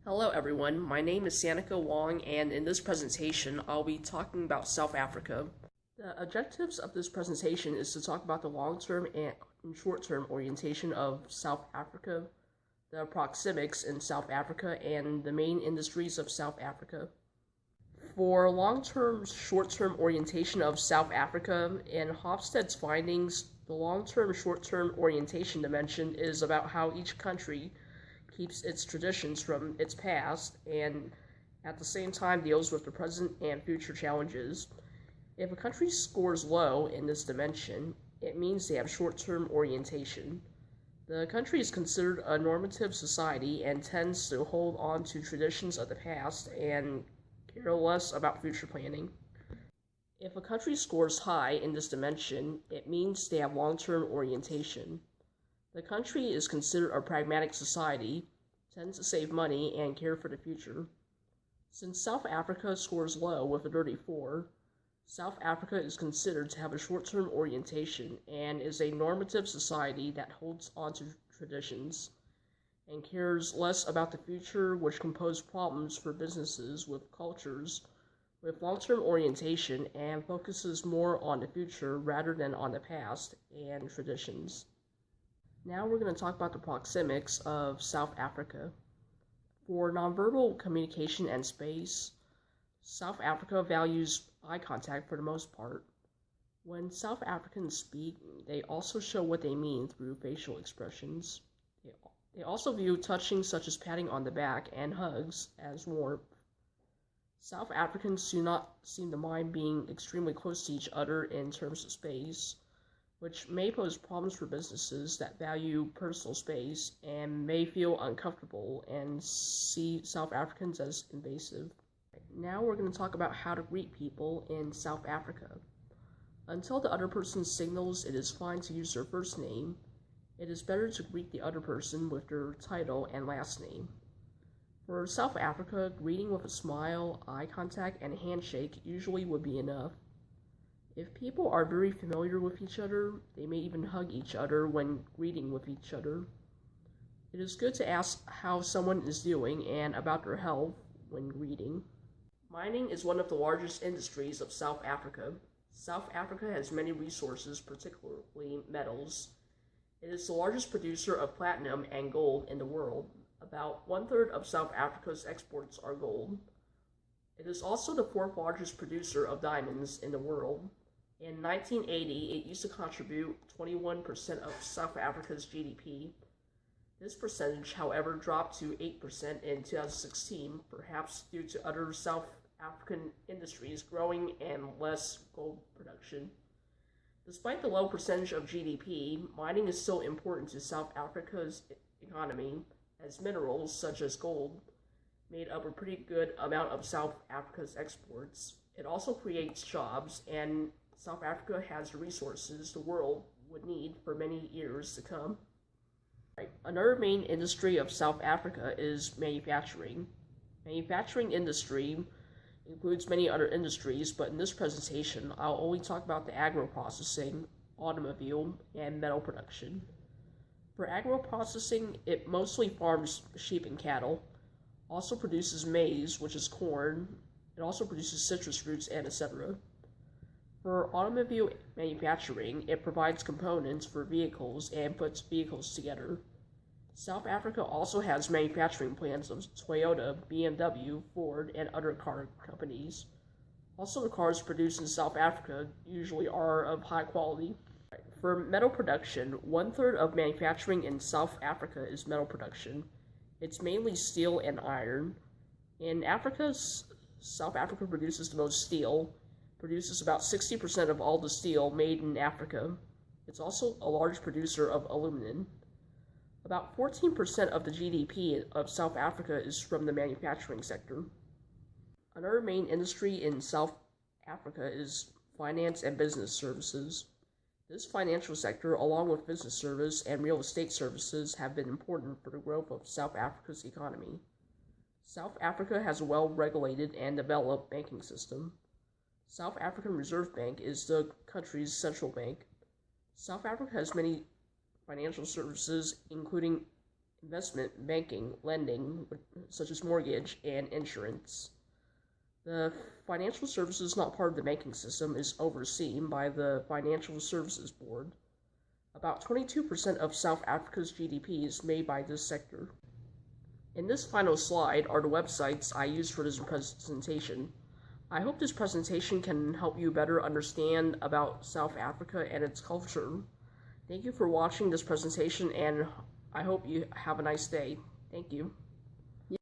Hello everyone, my name is Sanika Wong, and in this presentation I'll be talking about South Africa. The objectives of this presentation is to talk about the long-term and short-term orientation of South Africa, the proxemics in South Africa, and the main industries of South Africa. For long-term, short-term orientation of South Africa, in Hofstede's findings, the long-term, short-term orientation dimension is about how each country keeps its traditions from its past and at the same time deals with the present and future challenges. If a country scores low in this dimension, it means they have short-term orientation. The country is considered a normative society and tends to hold on to traditions of the past and care less about future planning. If a country scores high in this dimension, it means they have long-term orientation. The country is considered a pragmatic society, tends to save money, and care for the future. Since South Africa scores low with a dirty 4, South Africa is considered to have a short-term orientation and is a normative society that holds on to traditions and cares less about the future, which can pose problems for businesses with cultures with long-term orientation and focuses more on the future rather than on the past and traditions. Now we're going to talk about the proxemics of South Africa. For nonverbal communication and space, South Africa values eye contact for the most part. When South Africans speak, they also show what they mean through facial expressions. They also view touching, such as patting on the back and hugs, as warmth. South Africans do not seem to mind being extremely close to each other in terms of space, which may pose problems for businesses that value personal space and may feel uncomfortable and see South Africans as invasive. Now we're going to talk about how to greet people in South Africa. Until the other person signals it is fine to use their first name, it is better to greet the other person with their title and last name. For South Africa, greeting with a smile, eye contact, and handshake usually would be enough. If people are very familiar with each other, they may even hug each other when greeting with each other. It is good to ask how someone is doing and about their health when greeting. Mining is one of the largest industries of South Africa. South Africa has many resources, particularly metals. It is the largest producer of platinum and gold in the world. About 1/3 of South Africa's exports are gold. It is also the 4th largest producer of diamonds in the world. In 1980, it used to contribute 21% of South Africa's GDP. This percentage, however, dropped to 8% in 2016, perhaps due to other South African industries growing and less gold production. Despite the low percentage of GDP, mining is still important to South Africa's economy, as minerals, such as gold, made up a pretty good amount of South Africa's exports. It also creates jobs, and South Africa has the resources the world would need for many years to come. Another main industry of South Africa is manufacturing. Manufacturing industry includes many other industries, but in this presentation, I'll only talk about the agro-processing, automobile, and metal production. For agro-processing, it mostly farms sheep and cattle, also produces maize, which is corn. It also produces citrus fruits and etc. For automobile manufacturing, it provides components for vehicles and puts vehicles together. South Africa also has manufacturing plants of Toyota, BMW, Ford, and other car companies. Also, the cars produced in South Africa usually are of high quality. For metal production, 1/3 of manufacturing in South Africa is metal production. It's mainly steel and iron. In Africa, South Africa produces the most steel, produces about 60% of all the steel made in Africa. It's also a large producer of aluminum. About 14% of the GDP of South Africa is from the manufacturing sector. Another main industry in South Africa is finance and business services. This financial sector, along with business service and real estate services, have been important for the growth of South Africa's economy. South Africa has a well-regulated and developed banking system. South African Reserve Bank is the country's central bank. South Africa has many financial services, including investment banking, lending, such as mortgage, and insurance. The financial services not part of the banking system is overseen by the Financial Services Board. About 22% of South Africa's GDP is made by this sector. In this final slide are the websites I used for this presentation. I hope this presentation can help you better understand about South Africa and its culture. Thank you for watching this presentation, and I hope you have a nice day. Thank you.